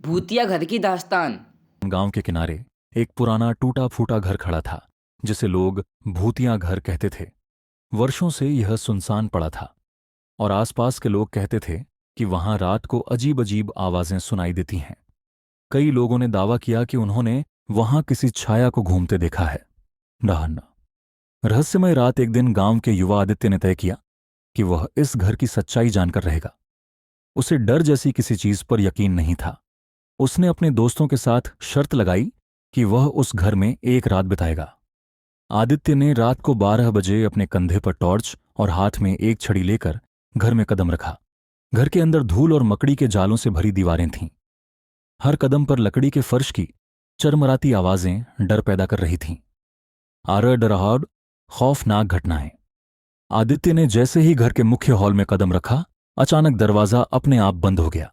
भूतिया घर की दास्तान। गांव के किनारे एक पुराना टूटा फूटा घर खड़ा था, जिसे लोग भूतिया घर कहते थे। वर्षों से यह सुनसान पड़ा था और आसपास के लोग कहते थे कि वहां रात को अजीब अजीब आवाजें सुनाई देती हैं। कई लोगों ने दावा किया कि उन्होंने वहां किसी छाया को घूमते देखा है। डहाना रहस्यमय रात एक दिन गांव के युवा आदित्य ने तय किया कि वह इस घर की सच्चाई जानकर रहेगा। उसे डर जैसी किसी चीज पर यकीन नहीं था। उसने अपने दोस्तों के साथ शर्त लगाई कि वह उस घर में एक रात बिताएगा। आदित्य ने रात को 12 बजे अपने कंधे पर टॉर्च और हाथ में एक छड़ी लेकर घर में कदम रखा। घर के अंदर धूल और मकड़ी के जालों से भरी दीवारें थीं। हर कदम पर लकड़ी के फर्श की चरमराती आवाजें डर पैदा कर रही थीं। आरह डराहट, खौफनाक घटनाएं। आदित्य ने जैसे ही घर के मुख्य हॉल में कदम रखा, अचानक दरवाजा अपने आप बंद हो गया।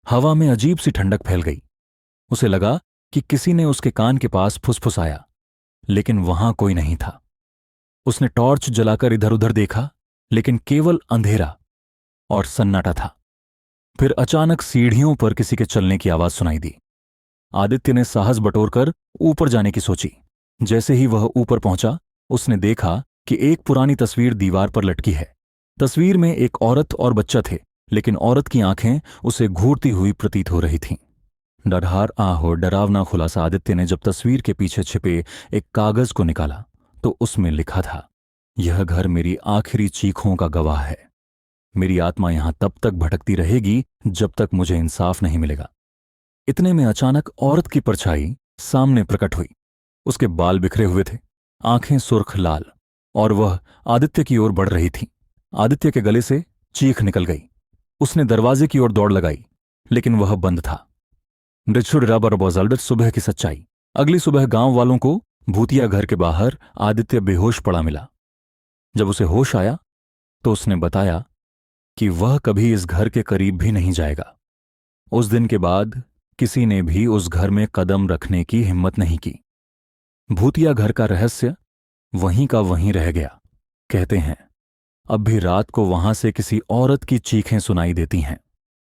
हवा में अजीब सी ठंडक फैल गई। उसे लगा कि किसी ने उसके कान के पास फुसफुसाया, लेकिन वहां कोई नहीं था। उसने टॉर्च जलाकर इधर उधर देखा, लेकिन केवल अंधेरा और सन्नाटा था। फिर अचानक सीढ़ियों पर किसी के चलने की आवाज सुनाई दी। आदित्य ने साहस बटोरकर ऊपर जाने की सोची। जैसे ही वह ऊपर पहुंचा, उसने देखा कि एक पुरानी तस्वीर दीवार पर लटकी है। तस्वीर में एक औरत और बच्चा थे, लेकिन औरत की आंखें उसे घूरती हुई प्रतीत हो रही थीं। डरावना खुलासा आदित्य ने जब तस्वीर के पीछे छिपे एक कागज को निकाला, तो उसमें लिखा था, यह घर मेरी आखिरी चीखों का गवाह है। मेरी आत्मा यहां तब तक भटकती रहेगी जब तक मुझे इंसाफ नहीं मिलेगा। इतने में अचानक औरत की परछाई सामने प्रकट हुई। उसके बाल बिखरे हुए थे, आंखें सुर्ख लाल, और वह आदित्य की ओर बढ़ रही थी। आदित्य के गले से चीख निकल गई। उसने दरवाजे की ओर दौड़ लगाई, लेकिन वह बंद था। सुबह की सच्चाई। अगली सुबह गांव वालों को भूतिया घर के बाहर आदित्य बेहोश पड़ा मिला। जब उसे होश आया तो उसने बताया कि वह कभी इस घर के करीब भी नहीं जाएगा। उस दिन के बाद किसी ने भी उस घर में कदम रखने की हिम्मत नहीं की। भूतिया घर का रहस्य वहीं का वहीं रह गया। कहते हैं अब भी रात को वहां से किसी औरत की चीखें सुनाई देती हैं।